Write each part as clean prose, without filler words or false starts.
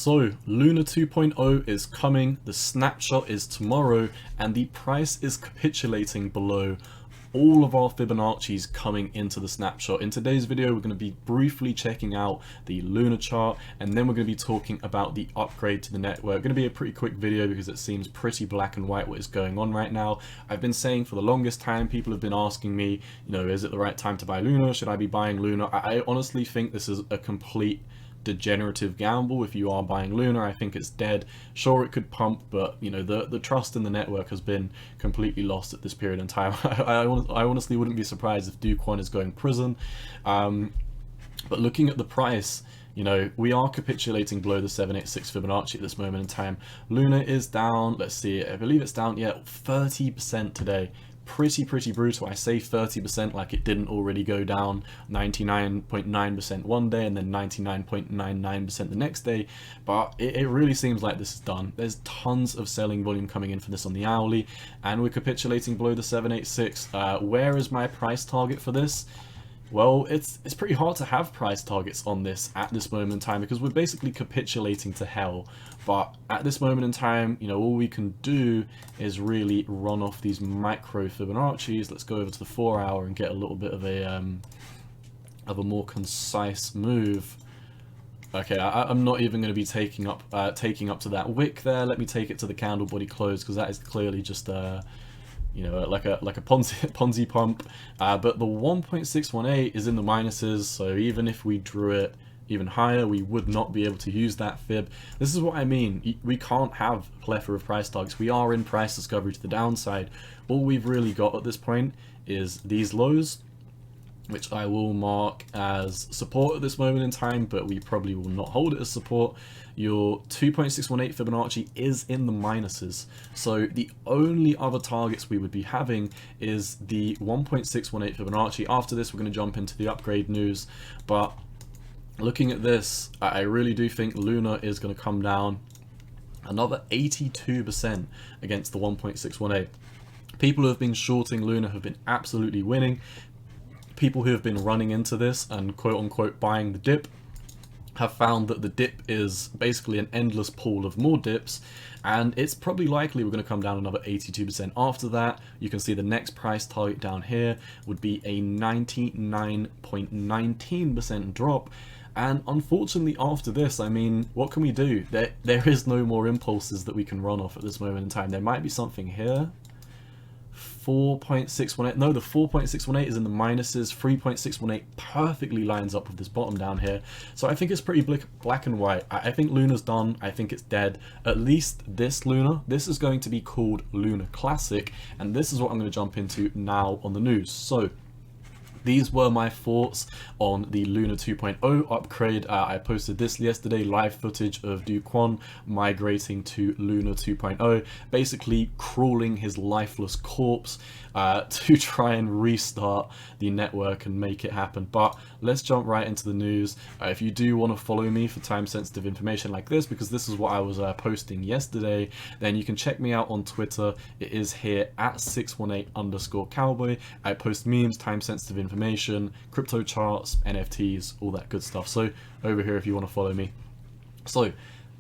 So, Luna 2.0 is coming, the snapshot is tomorrow, and the price is capitulating below all of our Fibonacci's coming into the snapshot. In today's video, we're going to be briefly checking out the Luna chart, and then we're going to be talking about the upgrade to the network. Going to be a pretty quick video because it seems pretty black and white what is going on right now. I've been saying for the longest time, people have been asking me, is it the right time to buy Luna? Should I be buying Luna? I honestly think this is a complete degenerative gamble. If you are buying Luna, I think it's dead. Sure, it could pump, but the trust in the network has been completely lost at this period in time. I honestly wouldn't be surprised if Dogecoin is going prison. But looking at the price, we are capitulating below the 786 Fibonacci at this moment in time. Luna is down, let's see, I believe it's down, 30% today. Pretty brutal. I say 30% like it didn't already go down 99.9% one day and then 99.99% the next day, but it really seems like this is done. There's tons of selling volume coming in for this on the hourly, and we're capitulating below the 786. Where is my price target for this? Well, it's pretty hard to have price targets on this at this moment in time because we're basically capitulating to hell. But at this moment in time, all we can do is really run off these micro Fibonacci's. Let's go over to the 4 hour and get a little bit of a more concise move. Okay, I'm not even going to be taking up to that wick there. Let me take it to the candle body close because that is clearly just like a Ponzi pump, but the 1.618 is in the minuses, so even if we drew it even higher, we would not be able to use that fib. This is what I mean. We can't have a plethora of price targets. We are in price discovery to the downside. All we've really got at this point is these lows, which I will mark as support at this moment in time, but we probably will not hold it as support. Your 2.618 Fibonacci is in the minuses, so the only other targets we would be having is the 1.618 Fibonacci. After this, we're going to jump into the upgrade news, but looking at this, I really do think Luna is going to come down another 82% against the 1.618. People who have been shorting Luna have been absolutely winning. People who have been running into this and quote-unquote buying the dip have found that the dip is basically an endless pool of more dips, and it's probably likely we're going to come down another 82%. After that, you can see the next price target down here would be a 99.19% drop, and unfortunately after this, I mean, what can we do? There is no more impulses that we can run off at this moment in time. There might be something here. 4.618, no, the 4.618 is in the minuses. 3.618 perfectly lines up with this bottom down here, so I think it's pretty black and white. I think Luna's done. I think it's dead. At least this Luna, this is going to be called Luna Classic, and this is what I'm going to jump into now on the news. So these were my thoughts on the Luna 2.0 upgrade. I posted this yesterday, live footage of Dogelon migrating to Luna 2.0, basically crawling his lifeless corpse to try and restart the network and make it happen. But let's jump right into the news. If you do want to follow me for time-sensitive information like this, because this is what I was posting yesterday, then you can check me out on Twitter. It is here at 618_cowboy. I post memes, time-sensitive information, crypto charts, NFTs, all that good stuff. So over here if you want to follow me. So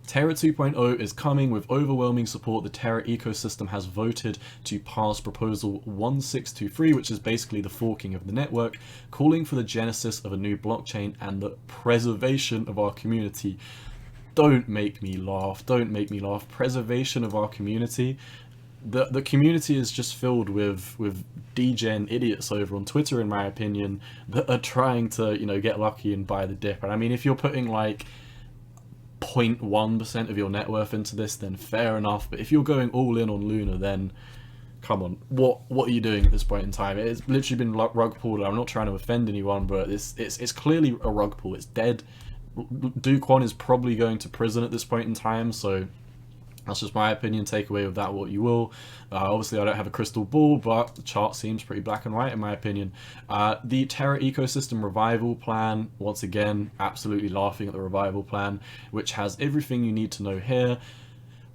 Terra 2.0 is coming with overwhelming support. The Terra ecosystem has voted to pass proposal 1623, which is basically the forking of the network, calling for the genesis of a new blockchain and the preservation of our community. Don't make me laugh. Don't make me laugh. Preservation of our community. The community is just filled with degen idiots over on Twitter, in my opinion, that are trying to, get lucky and buy the dip. And I mean, if you're putting like 0.1% of your net worth into this, then fair enough. But if you're going all in on Luna, then come on, what are you doing at this point in time? It's literally been rug pulled. I'm not trying to offend anyone, but it's clearly a rug pull. It's dead. Dogelon is probably going to prison at this point in time, so that's just my opinion. Take away with that what you will. Obviously, I don't have a crystal ball, but the chart seems pretty black and white in my opinion. The Terra ecosystem revival plan, once again, absolutely laughing at the revival plan, which has everything you need to know here.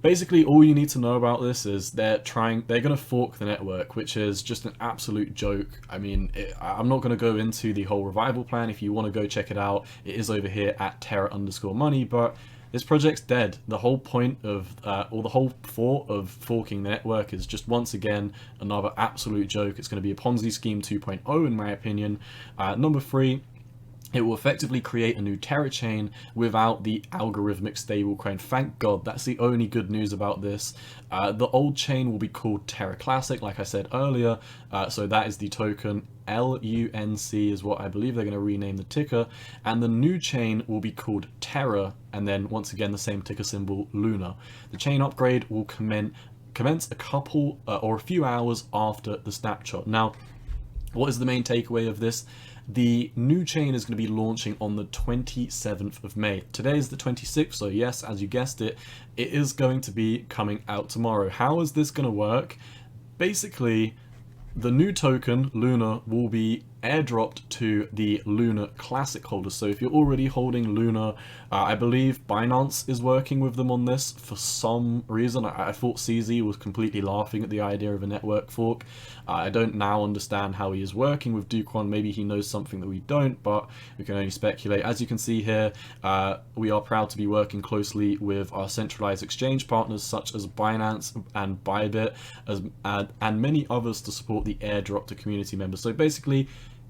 Basically, all you need to know about this is they're going to fork the network, which is just an absolute joke. I mean, I'm not going to go into the whole revival plan. If you want to go check it out, it is over here at Terra_money, but this project's dead. The whole point of, or the whole thought of forking the network is just once again another absolute joke. It's going to be a Ponzi scheme 2.0 in my opinion. Number 3, it will effectively create a new Terra chain without the algorithmic stablecoin. Thank God, that's the only good news about this. The old chain will be called Terra Classic, like I said earlier. So that is the token. LUNC is what I believe they're going to rename the ticker. And the new chain will be called Terra, and then once again the same ticker symbol, Luna. The chain upgrade will commence a couple or a few hours after the snapshot. Now, what is the main takeaway of this? The new chain is going to be launching on the 27th of May. Today is the 26th, so yes, as you guessed it, it is going to be coming out tomorrow. How is this going to work? Basically, the new token, Luna, will be airdropped to the Luna Classic holders. So if you're already holding Luna, I believe Binance is working with them on this for some reason. I thought CZ was completely laughing at the idea of a network fork. I don't now understand how he is working with Dogelon. Maybe he knows something that we don't, but we can only speculate. As you can see here, we are proud to be working closely with our centralized exchange partners such as Binance and Bybit and many others to support the airdrop to community members. So basically,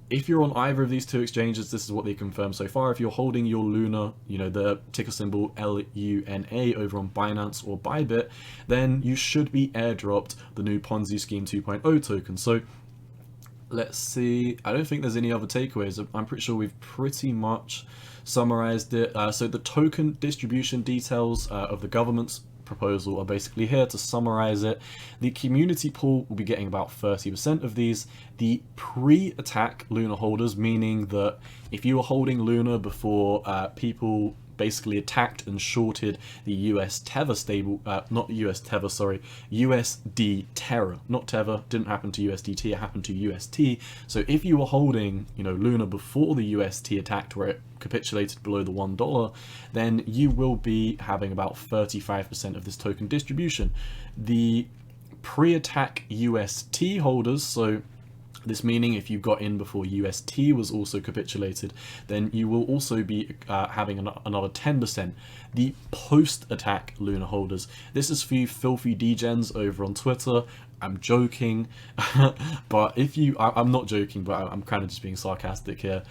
if you're on either of these two exchanges, this is what they confirmed so far. If you're holding your Luna, you know, the ticker symbol LUNA over on Binance or Bybit, then you should be airdropped the new Ponzi Scheme 2.0 token. So let's see. I don't think there's any other takeaways. I'm pretty sure we've pretty much summarized it. So the token distribution details of the government's proposal are basically here to summarize it. The community pool will be getting about 30% of these. The pre-attack Luna holders, meaning that if you were holding Luna before people basically attacked and shorted the US Tether stable, not US Tether, sorry, USD Terra, not Tether, didn't happen to USDT, it happened to UST. So if you were holding, you know, Luna before the UST attacked where it capitulated below the $1, then you will be having about 35% of this token distribution. The pre-attack UST holders, so this meaning if you got in before UST was also capitulated, then you will also be having another 10%. The post-attack Luna holders, this is for you filthy degens over on Twitter. I'm joking, but if you, I'm not joking, but I'm kind of just being sarcastic here.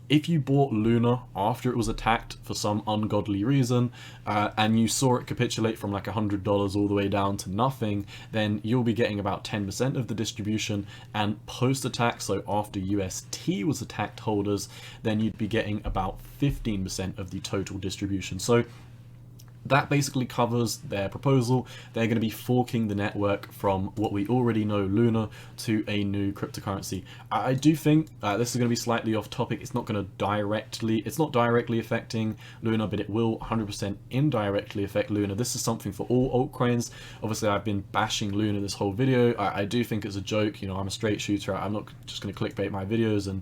If you bought Luna after it was attacked for some ungodly reason, and you saw it capitulate from like $100 all the way down to nothing, then you'll be getting about 10% of the distribution. And post-attack, so after UST was attacked holders, then you'd be getting about 15% of the total distribution. So that basically covers their proposal. They're going to be forking the network from what we already know, Luna, to a new cryptocurrency. I do think this is going to be slightly off topic. It's not going to it's not directly affecting Luna, but it will 100% indirectly affect Luna. This is something for all altcoins. Obviously, I've been bashing Luna this whole video. I do think it's a joke. You know, I'm a straight shooter. I'm not just going to clickbait my videos and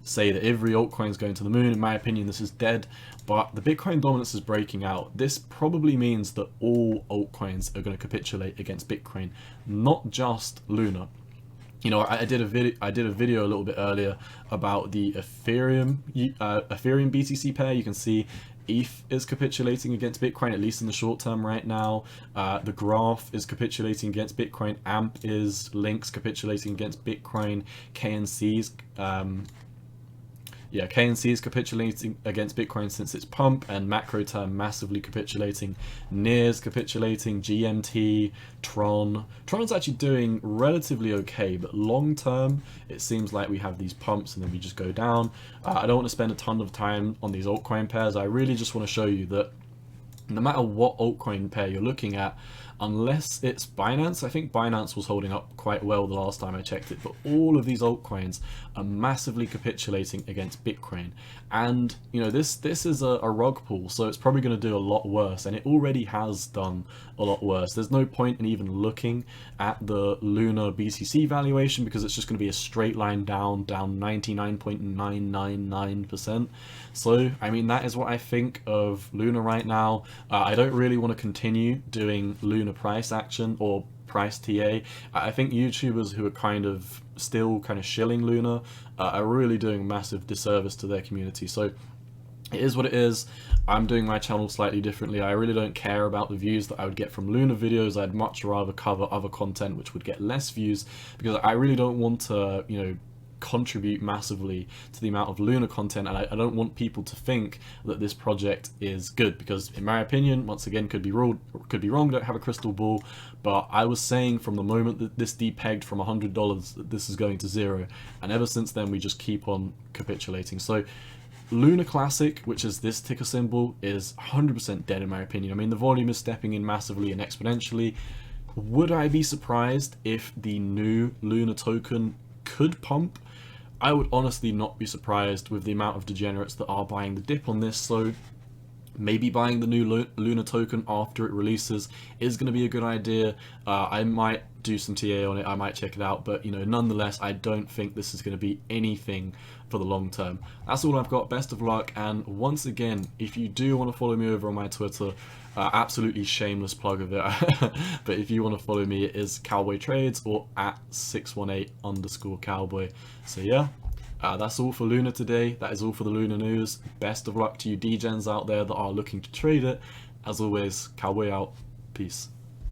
say that every altcoin is going to the moon. In my opinion, this is dead, but the Bitcoin dominance is breaking out. This probably means that all altcoins are going to capitulate against Bitcoin, not just Luna. You know, I did a video a little bit earlier about the Ethereum BTC pair. You can see ETH is capitulating against Bitcoin, at least in the short term right now. The graph is capitulating against Bitcoin. AMP is, Link's capitulating against Bitcoin. KNC's KNC is capitulating against Bitcoin since its pump, and macro term massively capitulating. NEAR's capitulating, GMT, Tron. Tron's actually doing relatively okay, but long term, it seems like we have these pumps and then we just go down. I don't want to spend a ton of time on these altcoin pairs. I really just want to show you that no matter what altcoin pair you're looking at, unless it's Binance, I think Binance was holding up quite well the last time I checked it, but all of these altcoins are massively capitulating against Bitcoin. And you know, this is a rug pull, so it's probably going to do a lot worse, and it already has done a lot worse. There's no point in even looking at the Luna BTC valuation because it's just going to be a straight line down 99.999%. So I mean, that is what I think of Luna right now. I don't really want to continue doing Luna price action or price TA. I think YouTubers who are still kind of shilling Luna are really doing massive disservice to their community. So it is what it is. I'm doing my channel slightly differently. I really don't care about the views that I would get from Luna videos. I'd much rather cover other content which would get less views, because I really don't want to, you know, contribute massively to the amount of Luna content, and I don't want people to think that this project is good, because in my opinion, once again, could be wrong, don't have a crystal ball, but I was saying from the moment that this depegged from $100 that this is going to zero, and ever since then we just keep on capitulating. So Luna Classic, which is this ticker symbol, is 100% dead in my opinion. I mean, the volume is stepping in massively and exponentially. Would I be surprised if the new Luna token could pump? I would honestly not be surprised with the amount of degenerates that are buying the dip on this, so maybe buying the new Luna token after it releases is going to be a good idea. I might do some TA on it, I might check it out, but you know, nonetheless, I don't think this is going to be anything for the long term. That's all I've got. Best of luck, and once again, if you do want to follow me over on my Twitter, absolutely shameless plug of it, but if you want to follow me, it is Cowboy Trades or at 618_cowboy. So yeah, that's all for Luna today. That is all for the Luna news. Best of luck to you degens out there that are looking to trade it. As always, Cowboy out. Peace.